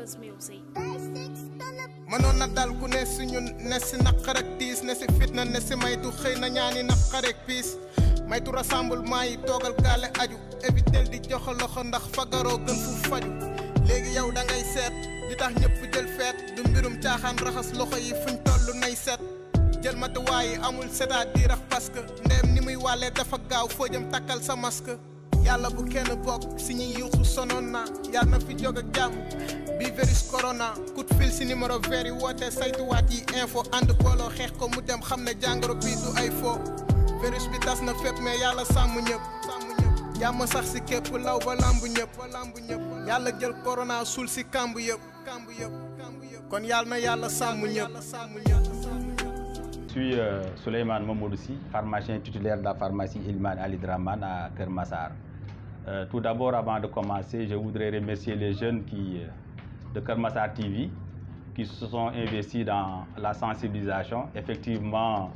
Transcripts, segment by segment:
Buzz Music. mënoon na dal ku ne si ñun ne si naqar ak tiis ne si fitna ne si maytu xëy na ñaani naqar ak piis maytu rassemblement yi toogal gaale aju éviter di joxe loxo ndax fagaroo gën fu faju léegi yow da ngay seet li tax ñëpp jël feet du mbirum caaxaan raxas loxo yi fuñ toll nay set jël matuwaay yi amul c'est-à-dire parce que ndéem ni muy wàllee dafa gaaw foo jëm takkal sa masque yàlla bu kenn bokk si ñi yuuxu sonoon na yàlla na fi jóg ak jàmm bi virus corona coup de fil si numéro vert yi woote saytuwaat yi info ànd booloo xeex ko mu dem xam ne jàngoro bii du ay fo virus bi tas na fépp mais yàlla sàmm ñëpp jàmm sax si képp law ba lamb ñëpp yàlla jël corona suul si kamb yëpp kon yàlla na yàlla sàmm ñëpp. Je suis Souleymane Mamadou Sy, pharmacien titulaire de la pharmacie Elimane Ali Dramane à Keur Massar. Tout d'abord, avant de commencer, je voudrais remercier les jeunes de Keur Massar TV qui se sont investis dans la sensibilisation. Effectivement,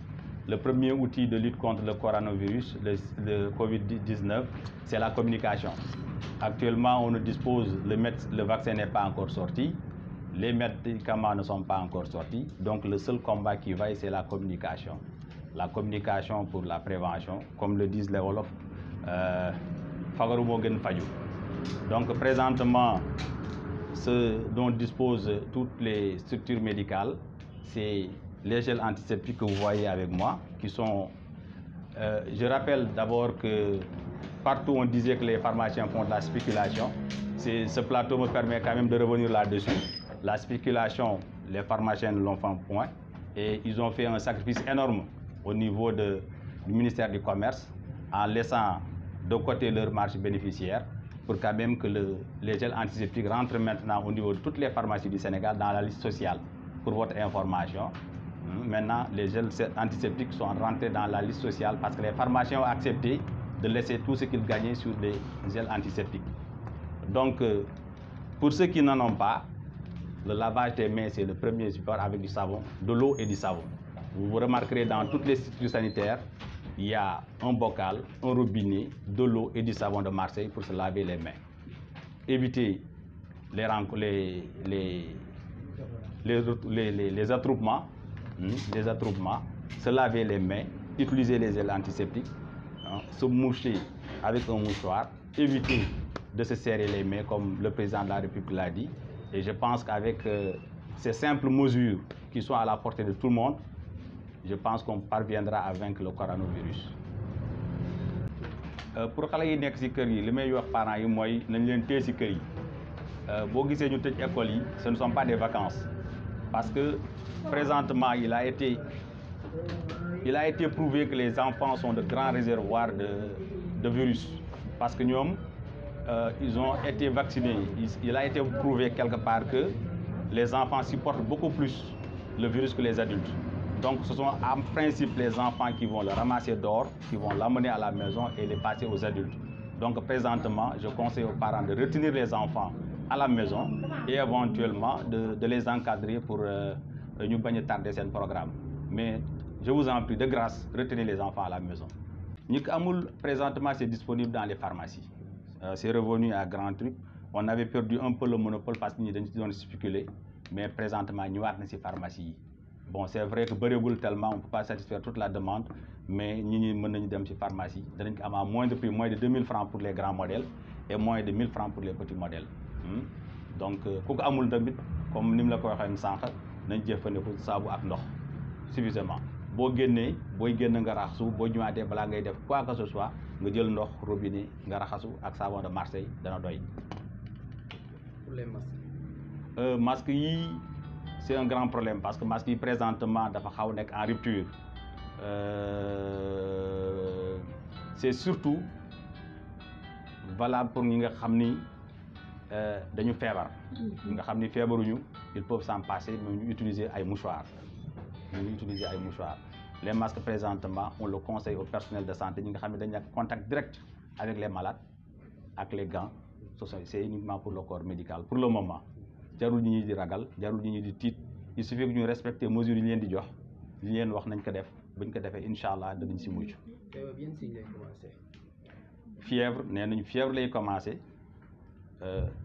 le premier outil de lutte contre le coronavirus, le Covid-19, c'est la communication. Actuellement, on nous dispose, le vaccin n'est pas encore sorti. Les médicaments ne sont pas encore sortis, donc le seul combat qui vaille, c'est la communication. La communication pour la prévention, comme le disent les Wolof, fagaru moo gën faju. Donc présentement, ce dont disposent toutes les structures médicales, c'est les gels antiseptiques que vous voyez avec moi, qui sont... je rappelle d'abord que partout on disait que les pharmaciens font de la spéculation. Ce plateau me permet quand même de revenir là-dessus. La spéculation, les pharmaciens ne l'ont fait point et ils ont fait un sacrifice énorme au niveau du ministère du Commerce en laissant de côté leur marge bénéficiaire pour quand même que les gels antiseptiques rentrent maintenant au niveau de toutes les pharmacies du Sénégal dans la liste sociale. Pour votre information, maintenant les gels antiseptiques sont rentrés dans la liste sociale parce que les pharmaciens ont accepté de laisser tout ce qu'ils gagnaient sur les gels antiseptiques. Donc, pour ceux qui n'en ont pas, le lavage des mains, c'est le premier support avec du savon, de l'eau et du savon. Vous remarquerez dans toutes les structures sanitaires, il y a un bocal, un robinet, de l'eau et du savon de Marseille pour se laver les mains. Éviter les attroupements, se laver les mains, utiliser les gels antiseptiques, se moucher avec un mouchoir, éviter de se serrer les mains comme le président de la République l'a dit. Et je pense qu'avec ces simples mesures qui sont à la portée de tout le monde, je pense qu'on parviendra à vaincre le coronavirus. Pour xale yi nekk ci kër yi li may wax parents yi mooy nañ leen téye ci kër yi boo gisee ñu tëj école yi ce ne sont pas des vacances parce que présentement il a été prouvé que les enfants sont de grands réservoirs de virus parce que ñoom ils ont été vaccinés. Il a été prouvé quelque part que les enfants supportent beaucoup plus le virus que les adultes. Donc ce sont en principe les enfants qui vont le ramasser dehors, qui vont l'amener à la maison et les passer aux adultes. Donc présentement, je conseille aux parents de retenir les enfants à la maison et éventuellement de les encadrer pour ne pas tarder ce programme. Mais je vous en prie, de grâce, retenez les enfants à la maison. Nik Amoul, présentement, c'est disponible dans les pharmacies. C'est revenu à grand truc. On avait perdu un peu le monopole parce qu'ils ont spéculé, mais présentement, nous avons ces pharmacies. Bon, c'est vrai que tellement, on ne peut pas satisfaire toute la demande, mais nous avons ces pharmacies. Nous avons moins de prix, moins de 2000 francs pour les grands modèles et moins de 1000 francs pour les petits modèles. Donc, comme nous l'avons dit, nous avons suffisamment. Boo génnee booy génn nga raxasu boo ñëwaatee balaa ngay def quoi que ce soit nga jël ndox robinet nga raxasu ak savon de Marseille dana doy. Pour les masques. Masques yi c'est un grand problème parce que masques yi présentement dafa xaw nekk en rupture. C'est surtout valable pour ñi nga xam ni dañu feebar. ñi nga xam ni feebaruñu ils peuvent s'en passer mais ñu utiliser ay mouchoirs. Les masques présentement, on le conseille au personnel de santé. Nous avons un contact direct avec les malades, avec les gants. C'est uniquement pour le corps médical. Pour le moment, il suffit que nous respections les mesures que nous avons prises. Inch'Allah, nous allons fièvre, nous commencé.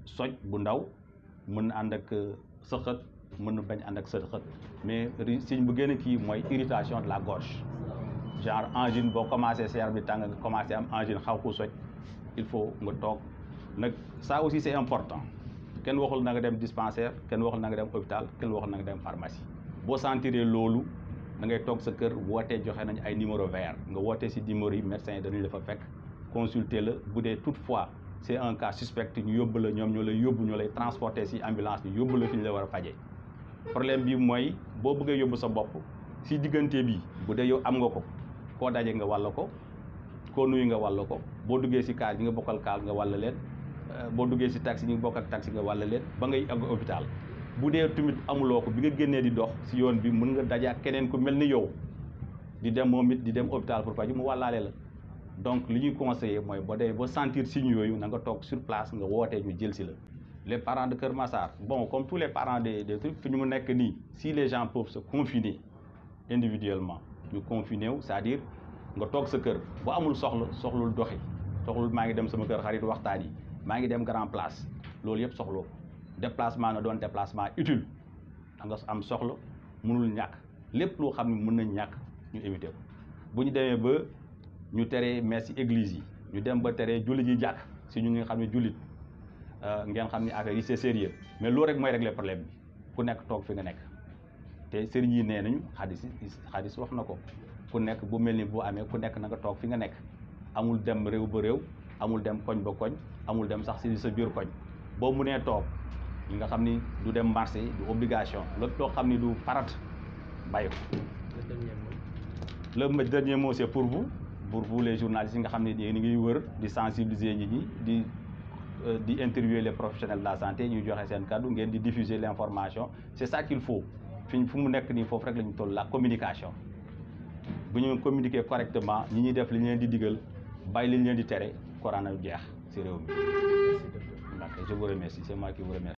Soj bu ndaw mën na ànd ak sëqët mën na bañ ànd ak sëqët mais signe bu gën a kii mooy irritation de la gorge genre angine boo commencé sa yaram bi tàng nga commencé am angine xaw ko soj il faut nga toog nag ça aussi c'est important kenn waxul na nga dem dispensaire kenn waxul na nga dem hôpital kenn waxul na nga dem pharmacie boo sentiree loolu da ngay toog sa kër wootee joxe nañ ay numéro vert nga wootee si numéro yi médecin yi dañuy la fa fekk consulter la bu dee toutefois c'est un cas suspect ñu yóbbu la ñoom ñoo lay yóbbu ñoo lay transporter si ambulance bi yóbbu la fi ñu la war a fajee problème bi mooy boo bëggee yóbbu sa bopp si diggante bi bu dee yow am nga ko koo daje nga wàll ko koo nuyu nga wàll ko boo duggee si kaar yi nga bokkal kaar nga wàll leen boo duggee si taxi ñi nga bokk ak taxi nga wàll leen ba ngay àgg hôpital bu dee tamit amuloo ko bi nga génnee di dox si yoon bi mën nga daje ak keneen ku mel ni yow di dem moom it di dem hôpital pour faju mu wàllaale la donc li ñuy conseiller mooy boo dee ba sentir signes yooyu na nga toog sur place nga wootee ñu jël si la les parents de Kër Massar bon comme tous les parents des trucs fi ñu mu nekk nii si les gens peuvent se confiner individuellement ñu confiner wu c'est-à-dire nga toog sa kër bu amul soxlul doxi soxlul maa ngi dem sama kër xarit waxtaan yi maa ngi dem grand place loolu yëpp soxloo déplacement na doon déplacement utile da nga am soxla mënul ñàkk lépp loo xam ne mën nañ ñàkk ñu éviter ko bu ñu demee ba ñu teree messe ci église yi ñu dem ba teree jullit yi jàkk si ñu nga xam ne jullit ngeen xam ne affaire yi c'est sérieux mais loolu rek mooy régler problème bi ku nekk toog fi nga nekk te sëriñ yi nee nañu xadis wax na ko ku nekk bu mel ni bu amee ku nekk na nga toog fi nga nekk amul dem réew ba réew amul dem koñ ba koñ amul dem sax si sa biir koñ boo mënee toog li nga xam ni du dem marché du obligation lépp loo xam ni du farat bàyyi ko. Le dernier mot c'est pour vous les journalistes yi nga xam ne yéen a ngi wër di sensibiliser nit ñi di interviewer les professionnels de la santé ñu joxe seen kàddu ngeen di diffuser l'information c'est ça qu'il faut fu mu nekk nii foofu rek la ñu toll la communication bu ñu communiquer correctement ñi ñuy def li ñu leen di digal bàyyi li ñu leen di tere corona jeex ci réew mi. Je vous remercie, c'est moi qui vous remercie.